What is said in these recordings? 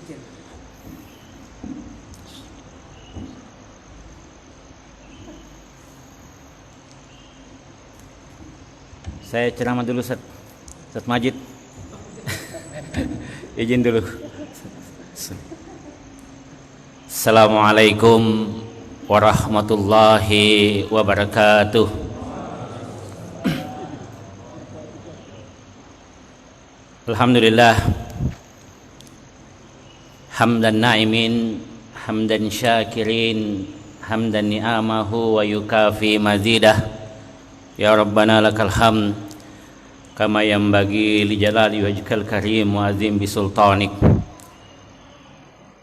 Saya ceramah dulu, Ustaz Majid. Izin dulu. Assalamualaikum warahmatullahi wabarakatuh. Alhamdulillah, hamdan na'imin, hamdan syakirin, hamdan ni'amahu wa yukafi mazidah. Ya Rabbana lakal hamd kama yanbaghi li jalali wajhikal karim wa azim bi sultanik.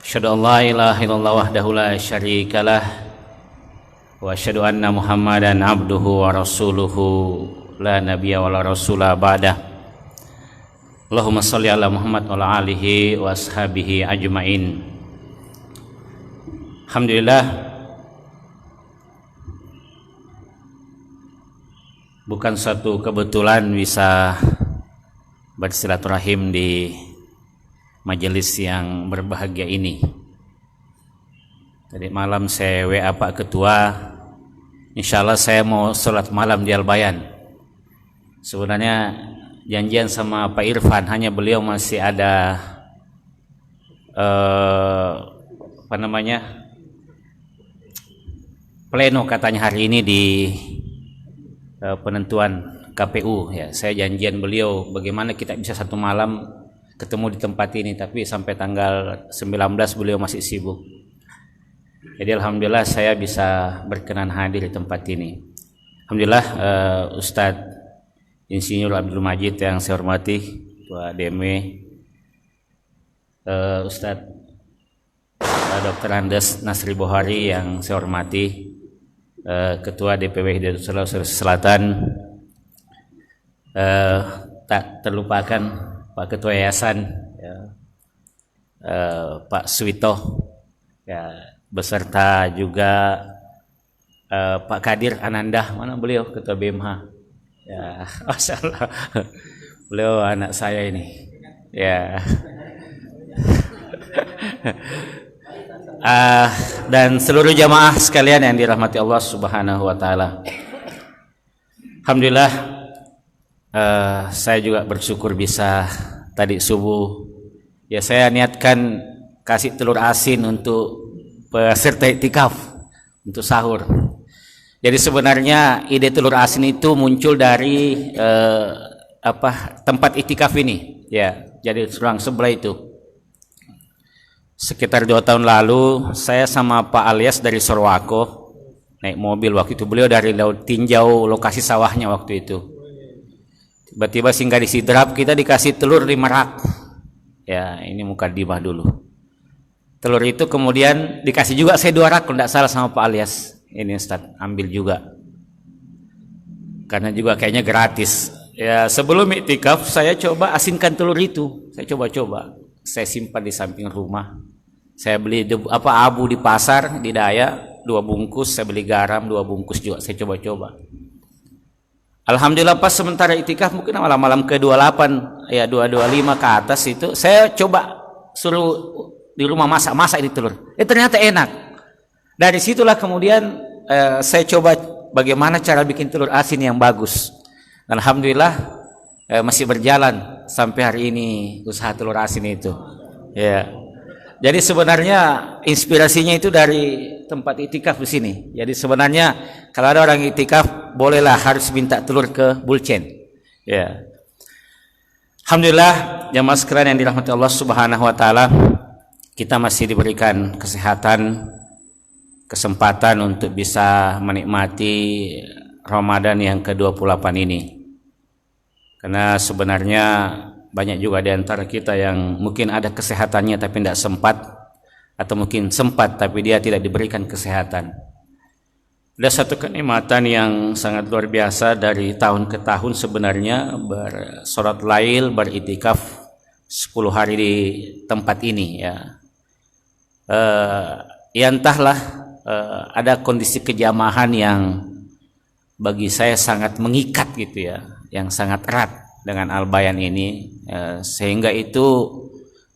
Asyhadu an la ilaha illallah wahdahu la syarikalah wa asyhadu anna Muhammadan abduhu wa rasuluhu la nabiyya wa la rasula ba'dah. Allahumma shalli ala Muhammad wa ala alihi wa ashabihi ajmain. Alhamdulillah, bukan suatu kebetulan bisa bersilaturahim di majelis yang berbahagia ini. Tadi malam saya WA Pak Ketua, insya Allah saya mau sholat malam di Al-Bayan. Sebenarnya janjian sama Pak Irfan, hanya beliau masih ada pleno katanya hari ini di penentuan KPU ya. Saya janjian beliau bagaimana kita bisa satu malam ketemu di tempat ini, tapi sampai tanggal 19 beliau masih sibuk. Jadi alhamdulillah saya bisa berkenan hadir di tempat ini. Alhamdulillah, Ustadz Insinyur Abdul Majid yang saya hormati, Ketua DME, Ustadz Dr. Andes Nasri Bohari yang saya hormati, Ketua DPW Hidayatul Sulawesi Selatan, tak terlupakan Pak Ketua Yayasan ya, Pak Suwito ya, beserta juga Pak Kadir Ananda, mana beliau, Ketua BMH ya, Masya Allah, beliau anak saya ini ya. Dan seluruh jamaah sekalian yang dirahmati Allah Subhanahu wa taala. Alhamdulillah, saya juga bersyukur bisa tadi subuh ya saya niatkan kasih telur asin untuk peserta iktikaf untuk sahur. Jadi sebenarnya ide telur asin itu muncul dari tempat iktikaf ini ya. Jadi serang sebelah itu. Sekitar 2 tahun lalu saya sama Pak Alias dari Sorwako naik mobil waktu itu, beliau dari Laut Tinjau lokasi sawahnya waktu itu. Tiba-tiba singgah di Sidrap, kita dikasih telur 5 rak. Ya, ini mukadimah dulu. Telur itu kemudian dikasih juga saya 2 rak kalau tidak salah sama Pak Alias. Ini Ustaz, ambil juga. Karena juga kayaknya gratis. Ya, sebelum iktikaf saya coba asinkan telur itu. Saya coba-coba. Saya simpan di samping rumah. Saya beli abu di pasar di Daya 2 bungkus, saya beli garam 2 bungkus juga, saya coba-coba. Alhamdulillah pas sementara iktikaf mungkin malam-malam ke-28 ya 225 ke atas itu saya coba suruh di rumah masak ini telur. Ternyata enak. Dari situlah kemudian saya coba bagaimana cara bikin telur asin yang bagus. Dan alhamdulillah masih berjalan sampai hari ini usaha telur asin itu ya. Jadi sebenarnya inspirasinya itu dari tempat iktikaf di sini. Jadi sebenarnya kalau ada orang iktikaf bolehlah harus minta telur ke Bulcen ya. Alhamdulillah jamaah sekalian yang dirahmati Allah Subhanahu wa taala, kita masih diberikan kesehatan, kesempatan untuk bisa menikmati Ramadan yang ke-28 ini. Karena sebenarnya banyak juga di antara kita yang mungkin ada kesehatannya tapi tidak sempat, atau mungkin sempat tapi dia tidak diberikan kesehatan. Ada satu kenikmatan yang sangat luar biasa dari tahun ke tahun sebenarnya, bersolat lail, beriktikaf 10 hari di tempat ini ya. Ya entahlah, ada kondisi kejamahan yang bagi saya sangat mengikat gitu ya, yang sangat erat dengan Al-Bayan ini, sehingga itu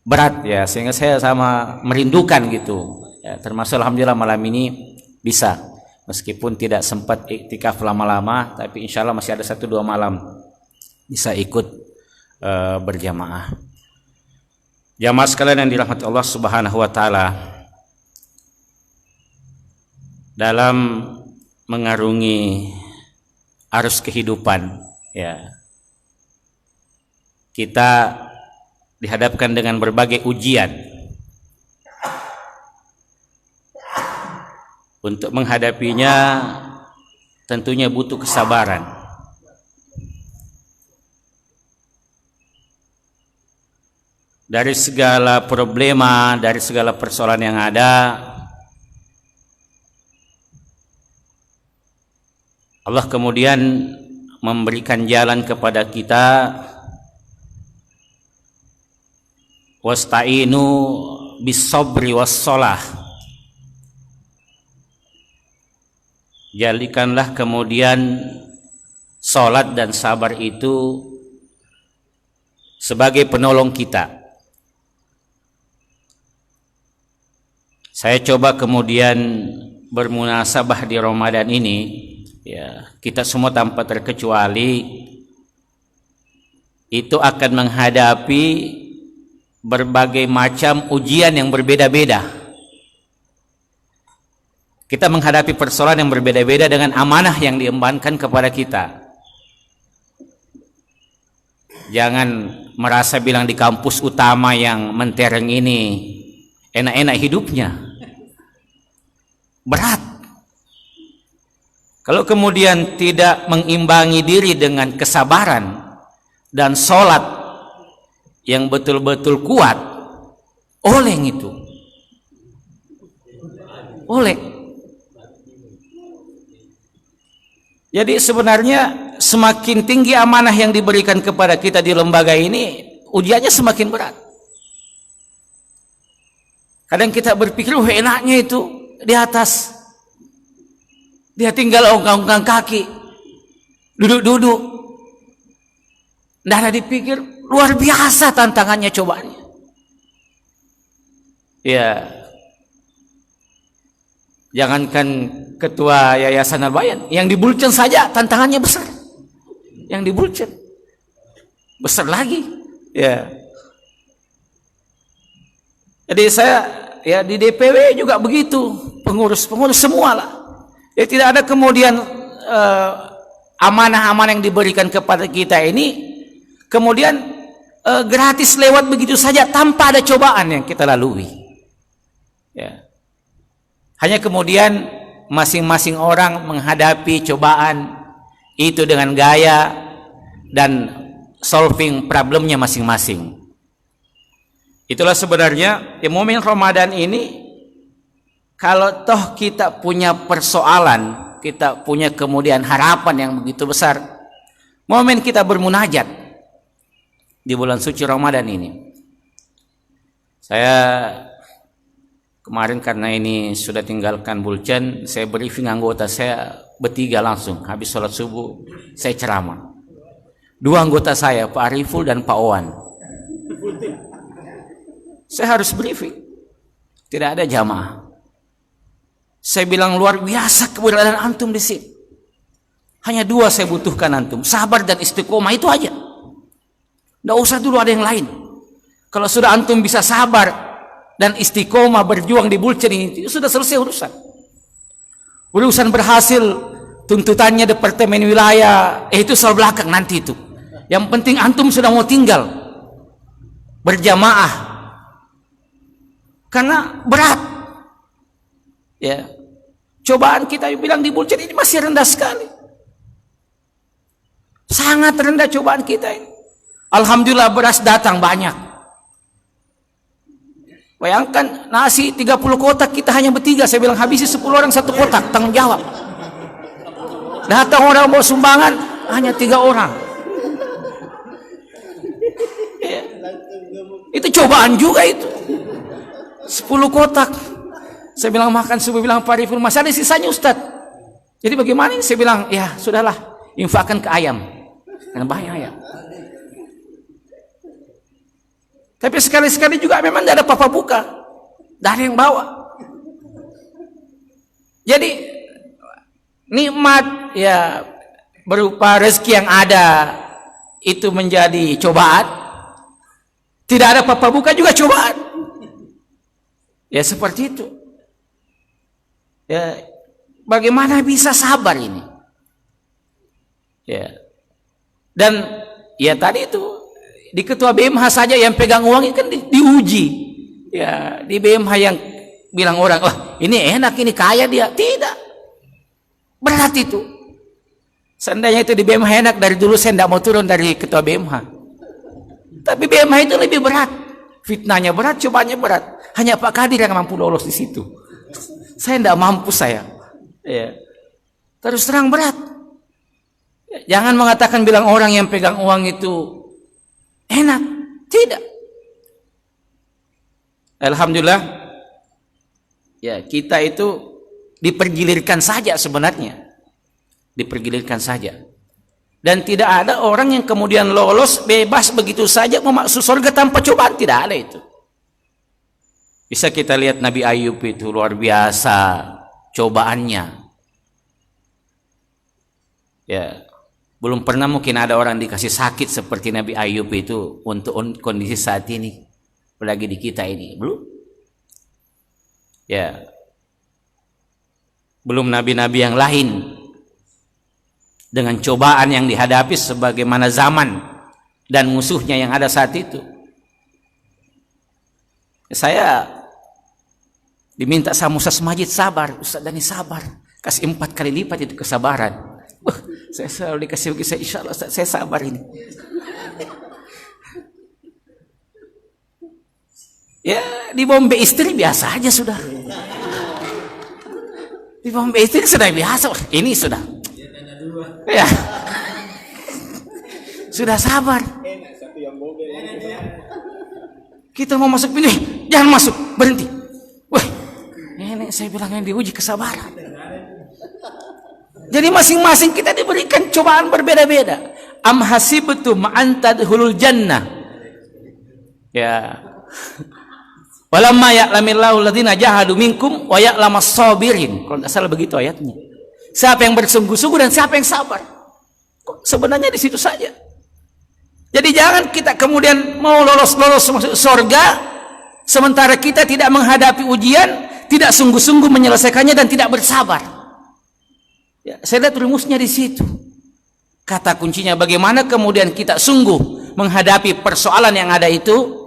berat ya, sehingga saya sama merindukan gitu ya, termasuk alhamdulillah malam ini bisa, meskipun tidak sempat iktikaf lama-lama, tapi insya Allah masih ada 1-2 malam bisa ikut berjamaah. Jamaah sekalian yang dirahmati Allah Subhanahu wa taala, dalam mengarungi arus kehidupan ya, kita dihadapkan dengan berbagai ujian. Untuk menghadapinya tentunya butuh kesabaran. Dari segala problema, dari segala persoalan yang ada, Allah kemudian memberikan jalan kepada kita, wasta'inu bis-sabri was-shalah. Jadikanlah kemudian salat dan sabar itu sebagai penolong kita. Saya coba kemudian bermunasabah di Ramadan ini ya, kita semua tanpa terkecuali itu akan menghadapi berbagai macam ujian yang berbeda-beda. Kita menghadapi persoalan yang berbeda-beda dengan amanah yang diembankan kepada kita. Jangan merasa bilang di kampus utama yang mentereng ini enak-enak hidupnya. Berat. Kalau kemudian tidak mengimbangi diri dengan kesabaran dan sholat yang betul-betul kuat, oleng itu. Oleh. Jadi sebenarnya semakin tinggi amanah yang diberikan kepada kita di lembaga ini, ujiannya semakin berat. Kadang kita berpikir, enaknya itu di atas. Dia tinggal ongkang-ongkang kaki, duduk-duduk. Tidak ada dipikir, luar biasa tantangannya, cobaannya. Ya, jangankan ketua Yayasan Al-Bayan, yang di Bulcen saja tantangannya besar. Yang di Bulcen besar lagi. Ya. Jadi saya ya di DPW juga begitu, pengurus-pengurus semua lah. Ya tidak ada kemudian amanah-amanah yang diberikan kepada kita ini kemudian gratis lewat begitu saja tanpa ada cobaan yang kita lalui. Ya. Hanya kemudian masing-masing orang menghadapi cobaan itu dengan gaya dan solving problemnya masing-masing. Itulah sebenarnya ya, momen Ramadan ini, kalau toh kita punya persoalan, kita punya kemudian harapan yang begitu besar, momen kita bermunajat di bulan suci Ramadan ini. Saya kemarin karena ini sudah tinggalkan Bulcen, saya briefing anggota saya bertiga langsung. Habis sholat subuh, saya ceramah. 2 anggota saya, Pak Ariful dan Pak Owan. Saya harus briefing. Tidak ada jamaah. Saya bilang luar biasa keberadaan antum di sini. Hanya 2 saya butuhkan antum, sabar dan istiqomah, itu aja. Tidak usah dulu ada yang lain. Kalau sudah antum bisa sabar dan istiqomah berjuang di Bulcen ini, itu sudah selesai urusan. Urusan berhasil, tuntutannya departemen wilayah, itu soal belakang nanti itu. Yang penting antum sudah mau tinggal berjamaah, karena berat. Ya, cobaan kita bilang di Bulcen ini masih rendah sekali, sangat rendah cobaan kita ini. Alhamdulillah beras datang banyak. Bayangkan nasi 30 kotak, kita hanya bertiga. Saya bilang habisi 10 orang 1 kotak, tanggung jawab. Datang orang mau sumbangan, hanya 3 orang. Ya. Itu cobaan juga itu. 10 kotak. Saya bilang makan subuh, bilang Pak Riful, masih ada sisanya Ustadz. Jadi bagaimana ini? Saya bilang, ya sudahlah, infakkan ke ayam. Karena banyak ayam. Tapi sekali-sekali juga memang tidak ada apa-apa buka, tidak ada yang bawa. Jadi nikmat ya berupa rezeki yang ada itu menjadi cobaan. Tidak ada apa-apa buka juga cobaan. Ya seperti itu. Ya, bagaimana bisa sabar ini? Ya. Dan ya tadi itu di ketua BMH saja yang pegang uang itu kan diuji. Ya, di BMH yang bilang orang, "Wah, ini enak, ini kaya dia." Tidak. Berat itu. Seandainya itu di BMH enak, dari dulu saya tidak mau turun dari ketua BMH. Tapi BMH itu lebih berat. Fitnahnya berat, cobaannya berat. Hanya Pak Kadir yang mampu lolos di situ. Saya tidak mampu saya. Ya. Terus terang berat. Jangan mengatakan bilang orang yang pegang uang itu enak. Tidak. Alhamdulillah. Ya, kita itu dipergilirkan saja sebenarnya. Dipergilirkan saja. Dan tidak ada orang yang kemudian lolos bebas begitu saja mau masuk surga tanpa cobaan. Tidak ada itu. Bisa kita lihat Nabi Ayub itu luar biasa cobaannya. Ya, belum pernah mungkin ada orang dikasih sakit seperti Nabi Ayub itu untuk kondisi saat ini. Apalagi di kita ini, belum. Ya. Belum nabi-nabi yang lain dengan cobaan yang dihadapi sebagaimana zaman dan musuhnya yang ada saat itu. Saya diminta sama Ustaz Majid sabar, Ustaz Dhani sabar, kasih 4 kali lipat itu kesabaran. Saya selalu dikasih begitu, insya Allah Ustaz, saya sabar ini. Ya, di bombe istri biasa aja sudah. Di bombe istri sudah biasa, ini sudah. Ya. Sudah sabar. Kita mau masuk pilih, jangan masuk, berhenti. Wah, ini saya bilang yang diuji kesabaran. Jadi masing-masing kita diberikan cobaan berbeda-beda. Am hasibtum an tadkhulul jannah. Ya. Walamma ya'lamillahu alladziina jahadu minkum wa ya'lamas sabirin. Kalau tidak salah begitu ayatnya. Siapa yang bersungguh-sungguh dan siapa yang sabar. Sebenarnya di situ saja. Jadi jangan kita kemudian mau lolos-lolos masuk surga sementara kita tidak menghadapi ujian, tidak sungguh-sungguh menyelesaikannya dan tidak bersabar. Ya, saya lihat rumusnya di situ. Kata kuncinya bagaimana kemudian kita sungguh menghadapi persoalan yang ada itu,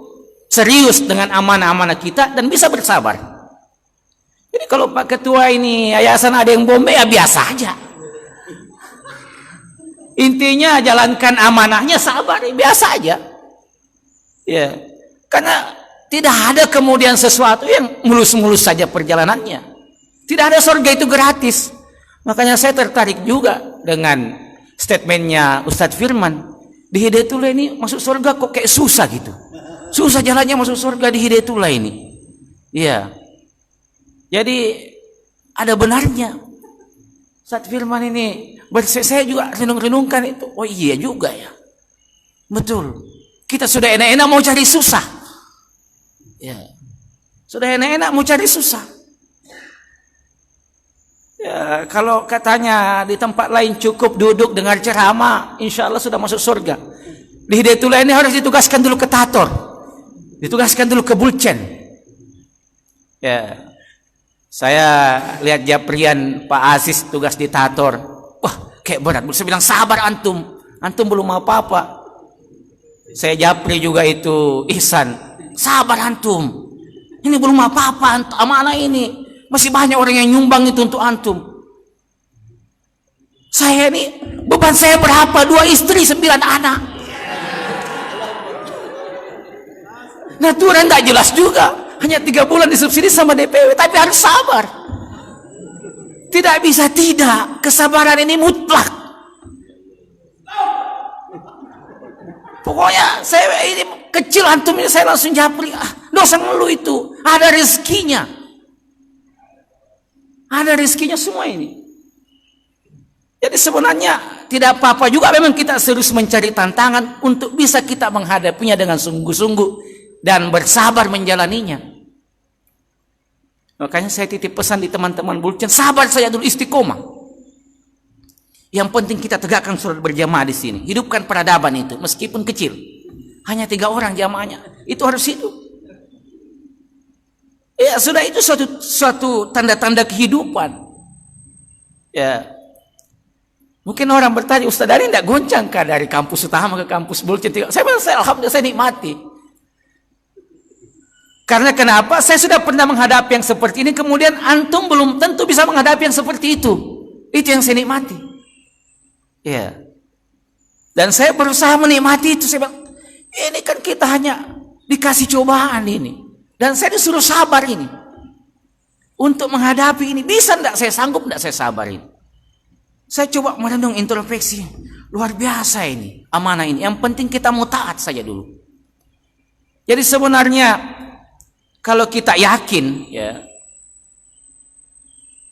serius dengan amanah-amanah kita dan bisa bersabar. Jadi kalau Pak Ketua ini yayasan ada yang bombe ya biasa aja. Intinya jalankan amanahnya, sabar, ya biasa aja. Ya, karena tidak ada kemudian sesuatu yang mulus-mulus saja perjalanannya. Tidak ada surga itu gratis. Makanya saya tertarik juga dengan statementnya Ustadz Firman. Di Hidayatullah ini masuk surga kok kayak susah gitu. Susah jalannya masuk surga di Hidayatullah ini. Iya. Jadi ada benarnya. Ustadz Firman ini, saya juga renung-renungkan itu. Oh iya juga ya. Betul. Kita sudah enak-enak mau cari susah. Ya. Sudah enak-enak mau cari susah. Ya, kalau katanya di tempat lain cukup duduk dengar ceramah, insya Allah sudah masuk surga. Di Hidayatullah ini harus ditugaskan dulu ke Tator, ditugaskan dulu ke Bulcen. Ya, saya lihat Japrian Pak Aziz tugas di Tator. Wah, kayak berat. Saya bilang sabar antum belum apa-apa. Saya Japri juga itu Ihsan, sabar antum. Ini belum apa-apa, amanah ini. Masih banyak orang yang nyumbang itu untuk antum. Saya ini beban saya berapa? 2 istri 9 anak. Naturan tidak jelas juga. Hanya 3 bulan disubsidi sama DPW, tapi harus sabar. Tidak bisa tidak. Kesabaran ini mutlak. Pokoknya saya ini kecil antum ini saya langsung japri. Dosa ngeluh itu. Ada rezekinya. Ada rezekinya semua ini. Jadi sebenarnya tidak apa-apa juga memang kita serius mencari tantangan untuk bisa kita menghadapinya dengan sungguh-sungguh. dan bersabar menjalaninya. Makanya saya titip pesan di teman-teman Bulcen, sabar saja dulu, istiqomah. Yang penting kita tegakkan sholat berjamaah di sini, hidupkan peradaban itu meskipun kecil. Hanya 3 orang jamaahnya, itu harus hidup. Ya sudah, itu suatu tanda-tanda kehidupan. Ya, mungkin orang bertanya, Ustaz dari tidak goncang kah dari kampus utama ke kampus Bulcen? Saya bilang, alhamdulillah saya nikmati. Karena kenapa? Saya sudah pernah menghadapi yang seperti ini, kemudian antum belum tentu bisa menghadapi yang seperti itu. Itu yang saya nikmati. Ya. Dan saya berusaha menikmati itu. Saya bilang, ini kan kita hanya dikasih cobaan ini. Dan saya disuruh sabar ini. Untuk menghadapi ini. Bisa enggak saya sanggup, enggak saya sabar ini. Saya coba merenung introspeksi. Luar biasa ini. Amanah ini. Yang penting kita mau taat saja dulu. Jadi sebenarnya, kalau kita yakin, ya.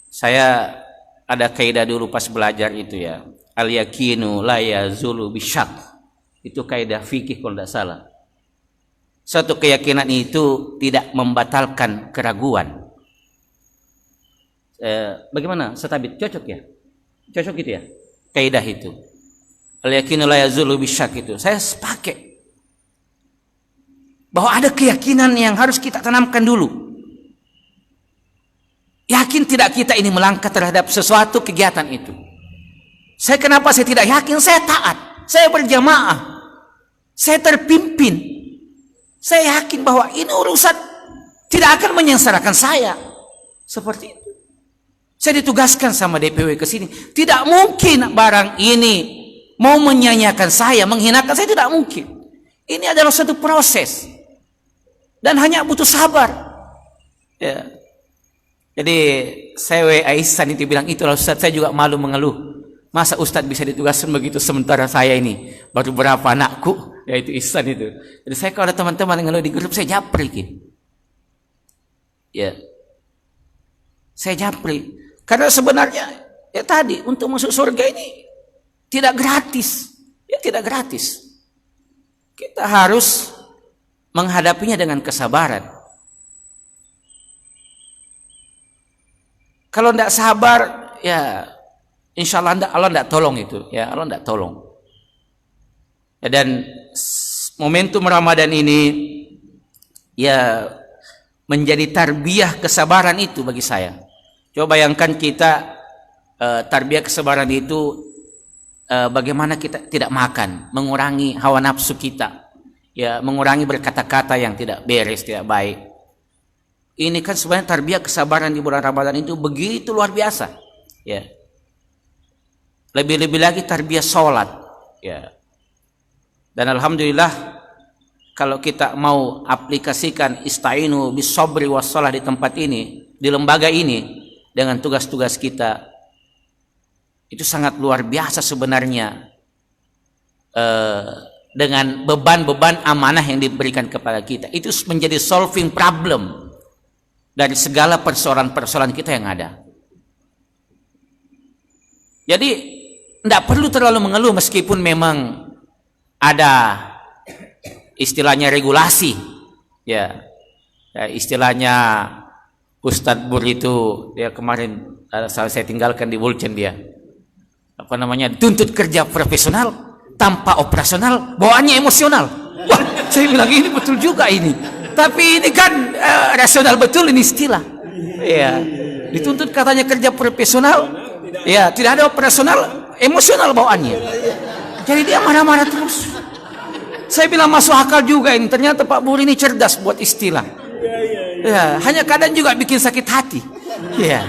Saya ada kaidah dulu pas belajar itu ya. Al-yakinu la yazulu bisyak. Itu kaidah fikih kalau tidak salah. Satu keyakinan itu tidak membatalkan keraguan. Bagaimana? Setabit cocok ya? Cocok gitu ya? Kaidah itu. Al-yakinu la yazulu bisyak itu. Saya pakai. Bahwa ada keyakinan yang harus kita tanamkan dulu. Yakin tidak kita ini melangkah terhadap sesuatu kegiatan itu. Kenapa saya tidak yakin? Saya taat. Saya berjamaah. Saya terpimpin. Saya yakin bahwa ini urusan tidak akan menyengsarakan saya. Seperti itu. Saya ditugaskan sama DPW ke sini. Tidak mungkin barang ini mau menyanyiakan saya, menghinakan saya, tidak mungkin. Ini adalah suatu proses. Dan hanya butuh sabar. Ya. Jadi saya WA Ihsan itu bilang, itulah Ustaz, saya juga malu mengeluh. Masa Ustadz bisa ditugaskan begitu sementara saya ini baru berapa anakku, yaitu Ihsan itu. Jadi saya kalau ada teman-teman yang ngeluh di grup, saya japri gitu. Ya. Saya japri. Karena sebenarnya ya tadi untuk masuk surga ini tidak gratis. Ya tidak gratis. Kita harus menghadapinya dengan kesabaran. Kalau tidak sabar, ya insya Allah Allah tidak tolong itu, ya Allah tidak tolong. Ya, dan momentum Ramadan ini ya menjadi tarbiyah kesabaran itu bagi saya. Coba bayangkan kita tarbiyah kesabaran itu bagaimana kita tidak makan, mengurangi hawa nafsu kita, ya mengurangi berkata-kata yang tidak beres, tidak baik. Ini kan sebenarnya tarbiyah kesabaran di bulan Ramadan itu begitu luar biasa, ya. Lebih-lebih lagi tarbiyah sholat, ya. Dan alhamdulillah kalau kita mau aplikasikan istainu bis sabri was shalah di tempat ini, di lembaga ini dengan tugas-tugas kita, itu sangat luar biasa sebenarnya dengan beban-beban amanah yang diberikan kepada kita. Itu menjadi solving problem dari segala persoalan-persoalan kita yang ada. Jadi tidak perlu terlalu mengeluh meskipun memang ada istilahnya regulasi, ya, istilahnya Ustadz Bur itu dia kemarin saya tinggalkan di Bulcen, dia apa namanya, tuntut kerja profesional tanpa operasional, bawaannya emosional. Wah, saya bilang ini betul juga ini. Tapi ini kan rasional betul ini istilah. Ya, dituntut katanya kerja profesional, ya tidak ada operasional, emosional bawaannya. Jadi dia marah-marah terus. Saya bilang masuk akal juga ini. Ternyata Pak Bur ini cerdas buat istilah. Ya, hanya kadang juga bikin sakit hati. Ya.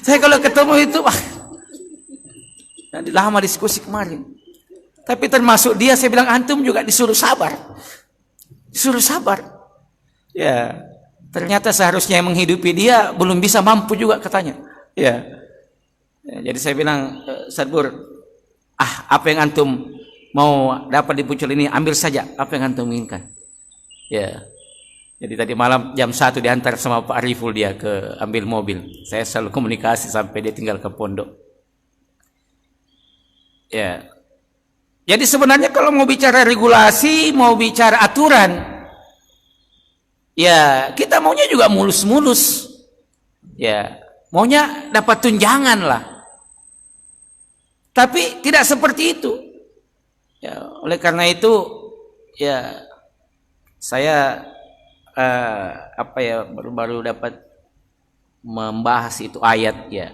Saya kalau ketemu itu, lama diskusi kemarin. Tapi termasuk dia, saya bilang antum juga disuruh sabar. Disuruh sabar. Ya. Ternyata seharusnya yang menghidupi dia belum bisa mampu juga katanya. Ya. Jadi saya bilang, Sadbur, apa yang antum mau dapat di Pucul ini, ambil saja apa yang antum inginkan. Ya. Jadi tadi malam jam 1 diantar sama Pak Ariful dia ke ambil mobil. Saya selalu komunikasi sampai dia tinggal ke pondok. Ya. Jadi sebenarnya kalau mau bicara regulasi, mau bicara aturan, ya kita maunya juga mulus-mulus, ya maunya dapat tunjangan lah, tapi tidak seperti itu. Ya, oleh karena itu ya saya baru dapat membahas itu ayat ya,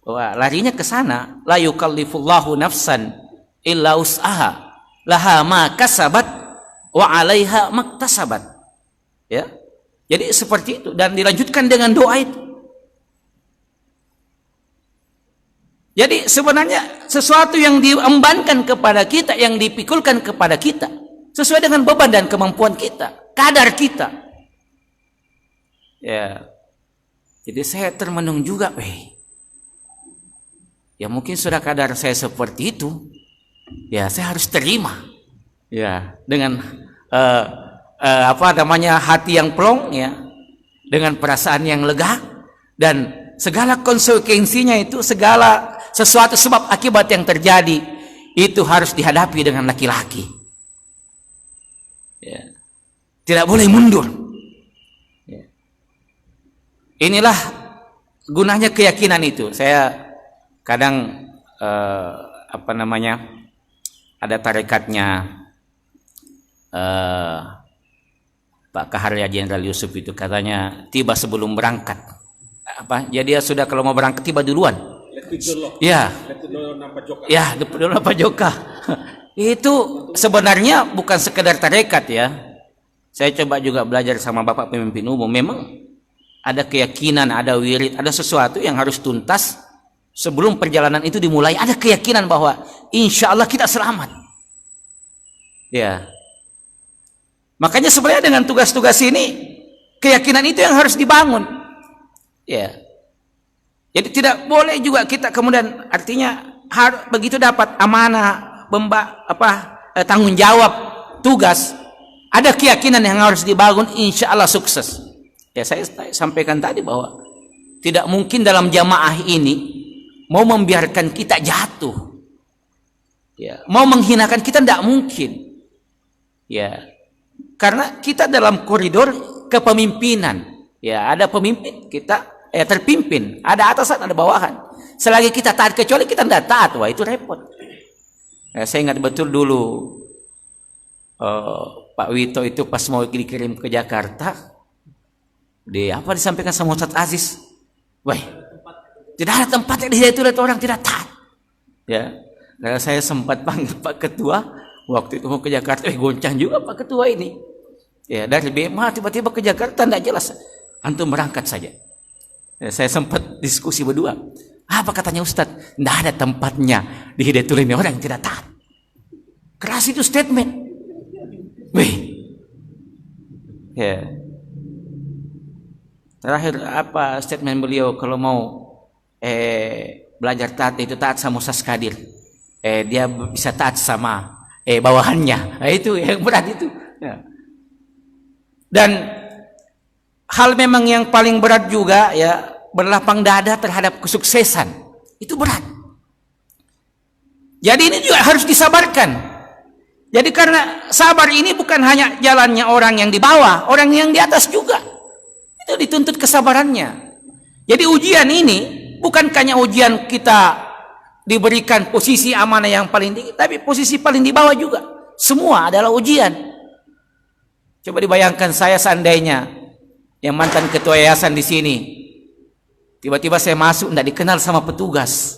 bahwa larinya ke sana, la yukallifullahu nafsan illa us'aha laha ma kasabat wa 'alaiha maktasabat. Ya. Jadi seperti itu, dan dilanjutkan dengan doa itu. Jadi sebenarnya sesuatu yang diembankan kepada kita, yang dipikulkan kepada kita, sesuai dengan beban dan kemampuan kita, kadar kita. Ya. Jadi saya termenung juga, ya mungkin sudah kadar saya seperti itu, ya saya harus terima, ya dengan hati yang plong, ya dengan perasaan yang lega, dan segala konsekuensinya itu, segala sesuatu sebab akibat yang terjadi itu harus dihadapi dengan laki-laki. Ya. Tidak boleh mundur. Inilah gunanya keyakinan itu. Saya kadang ada tarekatnya Pak Kaharya Jenderal Yusuf itu, katanya tiba sebelum berangkat. Jadi dia sudah kalau mau berangkat tiba duluan. Ya, ya, dulu Pak Joka. Itu sebenarnya bukan sekedar tarekat ya. Saya coba juga belajar sama Bapak pemimpin umum. Memang ada keyakinan, ada wirid, ada sesuatu yang harus tuntas sebelum perjalanan itu dimulai. Ada keyakinan bahwa insya Allah kita selamat. Ya. Makanya sebenarnya dengan tugas-tugas ini, keyakinan itu yang harus dibangun. Ya. Jadi tidak boleh juga kita kemudian, artinya harus begitu dapat amanah, tanggung jawab, tugas, ada keyakinan yang harus dibangun, insya Allah sukses. Ya saya sampaikan tadi bahwa tidak mungkin dalam jamaah ini mau membiarkan kita jatuh, ya, mau menghinakan kita, tidak mungkin, ya, karena kita dalam koridor kepemimpinan, ya ada pemimpin, kita terpimpin, ada atasan, ada bawahan. Selagi kita taat, kecuali kita tidak taat, wah itu repot. Ya, saya ingat betul dulu Pak Wito itu pas mau dikirim ke Jakarta, disampaikan sama Ustadz Aziz, tidak ada tempatnya di situ, orang tidak taat. Ya, karena saya sempat panggil Pak Ketua waktu itu mau ke Jakarta, goncang juga Pak Ketua ini. Ya, dari BMA tiba-tiba ke Jakarta, tidak jelas. Antum berangkat saja. Ya, saya sempat diskusi berdua. Apa katanya Ustadz? Tidak ada tempatnya di Hidayatul ini orang yang tidak taat. Keras itu statement. Ya. Terakhir statement beliau, kalau mau belajar taat itu taat sama Ustaz Kadir. Dia bisa taat sama bawahannya. Itu yang berat itu. Ya. Dan hal memang yang paling berat juga ya, berlapang dada terhadap kesuksesan. Itu berat. Jadi ini juga harus disabarkan. Jadi karena sabar ini bukan hanya jalannya orang yang di bawah, orang yang di atas juga. Itu dituntut kesabarannya. Jadi ujian ini bukan hanya ujian kita diberikan posisi amanah yang paling tinggi, tapi posisi paling di bawah juga. Semua adalah ujian. Coba dibayangkan saya seandainya yang mantan ketua yayasan di sini, tiba-tiba saya masuk tidak dikenal sama petugas.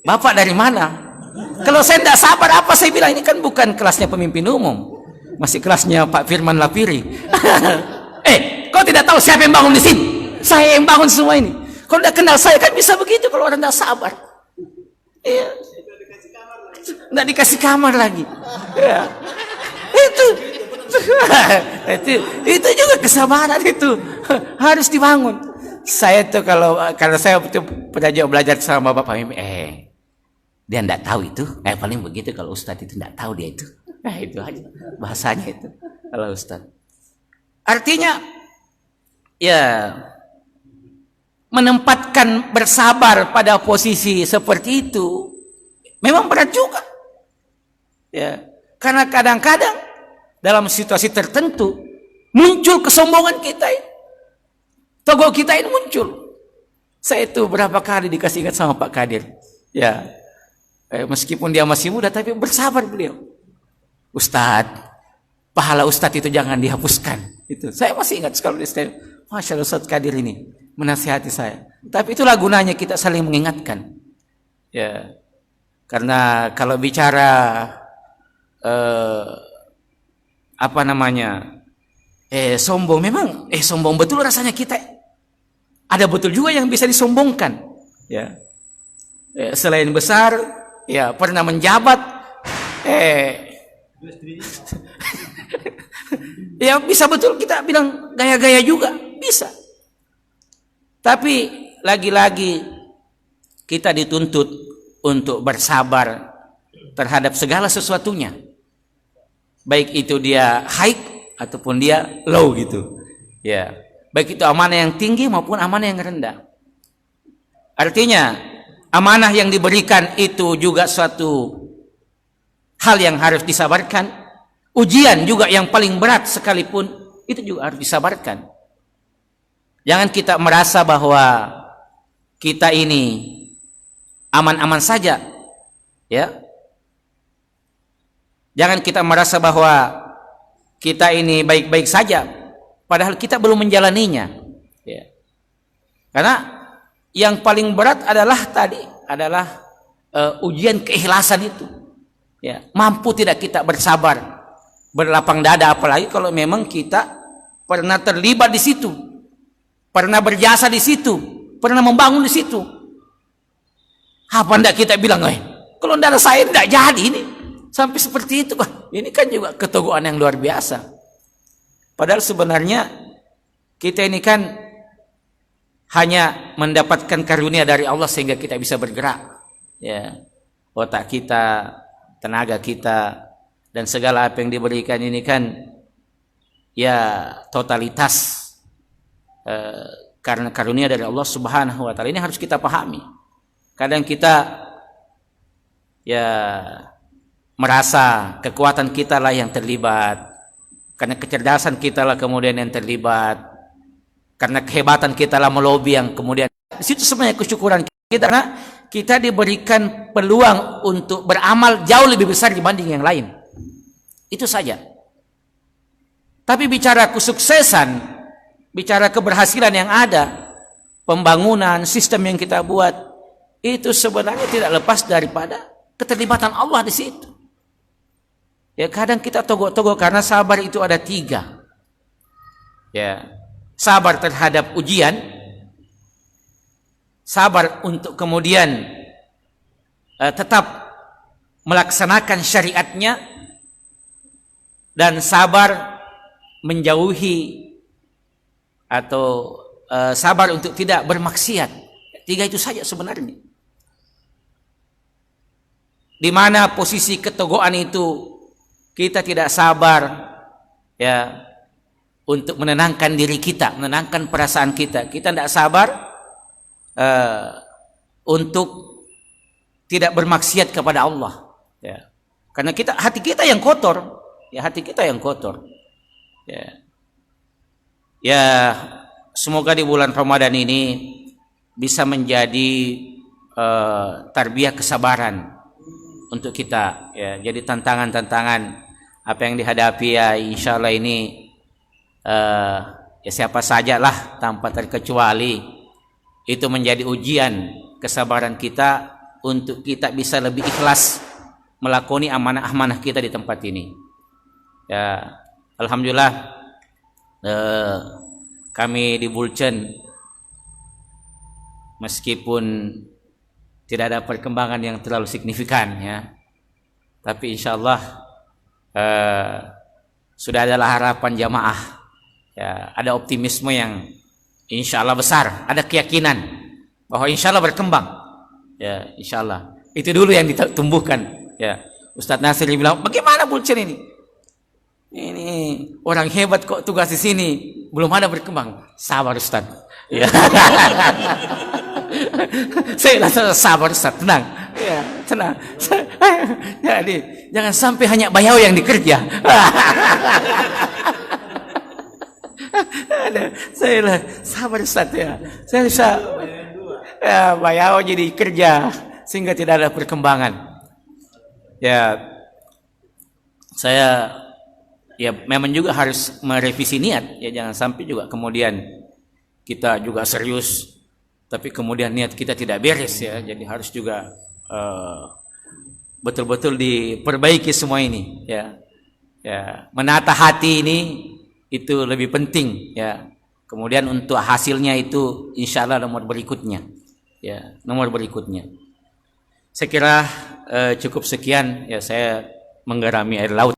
Bapak dari mana? Kalau saya tidak sabar, apa saya bilang? Ini kan bukan kelasnya pemimpin umum, masih kelasnya Pak Firman Lapiri. Kau tidak tahu siapa yang bangun di sini? Saya yang bangun semua ini. Kalau tidak kenal saya kan bisa begitu kalau orang tidak sabar. Iya. Tidak dikasih kamar lagi. Ya. Itu juga kesabaran itu harus dibangun. Saya tuh kalau saya pernah belajar sama Bapak Pemimpin, dia tidak tahu itu. Paling begitu kalau Ustadz itu tidak tahu dia itu. Itu aja bahasanya itu kalau Ustadz. Artinya ya menempatkan bersabar pada posisi seperti itu memang berat juga. Ya, karena kadang-kadang dalam situasi tertentu muncul kesombongan kita ini. Togok kita ini muncul. Saya itu berapa kali dikasih ingat sama Pak Kadir. Ya, meskipun dia masih muda, tapi bersabar beliau. Ustadz, pahala Ustadz itu jangan dihapuskan. Itu saya masih ingat sekali. Masya Allah, Ustadz Kadir ini menasihati saya. Tapi itulah gunanya kita saling mengingatkan. Ya, karena kalau bicara sombong, memang sombong betul rasanya kita. Ada betul juga yang bisa disombongkan, ya. Selain besar, ya pernah menjabat, ya bisa betul kita bilang gaya-gaya juga, bisa. Tapi lagi-lagi kita dituntut untuk bersabar terhadap segala sesuatunya, baik itu dia high ataupun dia low gitu, ya. Baik itu amanah yang tinggi maupun amanah yang rendah. Artinya amanah yang diberikan itu juga suatu hal yang harus disabarkan. Ujian juga yang paling berat sekalipun itu juga harus disabarkan. Jangan kita merasa bahwa kita ini aman-aman saja, ya. Jangan kita merasa bahwa kita ini baik-baik saja, padahal kita belum menjalaninya, ya. Karena yang paling berat adalah ujian keikhlasan itu, ya. Mampu tidak kita bersabar, berlapang dada, apalagi kalau memang kita pernah terlibat di situ, pernah berjasa di situ, pernah membangun di situ. Apa ndak kita bilang, kalau ndak ada saya ndak jadi ini, sampai seperti itu, ini kan juga keteguhan yang luar biasa. Padahal sebenarnya kita ini kan hanya mendapatkan karunia dari Allah sehingga kita bisa bergerak, ya. Otak kita, tenaga kita, dan segala apa yang diberikan ini kan ya totalitas karena karunia dari Allah Subhanahu wa taala. Ini harus kita pahami. Kadang kita ya merasa kekuatan kita lah yang terlibat, karena kecerdasan kita lah kemudian yang terlibat, karena kehebatan kita lah melobi yang kemudian. Di situ sebenarnya kesyukuran kita, karena kita diberikan peluang untuk beramal jauh lebih besar dibanding yang lain. Itu saja. Tapi bicara kesuksesan, bicara keberhasilan yang ada, pembangunan, sistem yang kita buat, itu sebenarnya tidak lepas daripada keterlibatan Allah di situ. Ya, kadang kita togok-togok karena sabar itu ada 3. Ya, sabar terhadap ujian, sabar untuk kemudian tetap melaksanakan syariatnya, dan sabar menjauhi atau sabar untuk tidak bermaksiat. 3 itu saja sebenarnya. Di mana posisi ketogokan itu kita tidak sabar, ya, untuk menenangkan diri kita, menenangkan perasaan kita. Kita tidak sabar untuk tidak bermaksiat kepada Allah, ya. Karena hati kita yang kotor, ya, hati kita yang kotor. Ya. Ya, semoga di bulan Ramadan ini bisa menjadi tarbiyah kesabaran untuk kita, ya. Jadi tantangan-tantangan apa yang dihadapi, ya insya Allah ini ya siapa sajalah tanpa terkecuali itu menjadi ujian kesabaran kita untuk kita bisa lebih ikhlas melakoni amanah-amanah kita di tempat ini. Ya, alhamdulillah kami di Bulchen meskipun tidak ada perkembangan yang terlalu signifikan, ya, tapi insya Allah sudah adalah harapan jamaah, ya, ada optimisme yang insya Allah besar, ada keyakinan bahwa insya Allah berkembang, ya, insya Allah. Itu dulu yang ditumbuhkan, ya. Ustadz Nasir bilang, bagaimana Bulchen ini? Ini orang hebat kok tugas di sini, belum ada berkembang. Sabar Ustadz, ya. Saya langsung sabar Ustadz, tenang, ya, tenang. Jadi jangan sampai hanya bayau yang dikerja. Ada, saya lah sabar Ustaz ya. Saya bisa ya, bayar jadi kerja sehingga tidak ada perkembangan. Ya, saya ya memang juga harus merevisi niat ya, jangan sampai juga kemudian kita juga serius tapi kemudian niat kita tidak beres ya. Jadi harus juga betul-betul diperbaiki semua ini ya. Ya, menata hati ini itu lebih penting ya. Kemudian untuk hasilnya itu insya Allah nomor berikutnya ya, nomor berikutnya. Saya kira cukup sekian ya, saya menggarami air laut.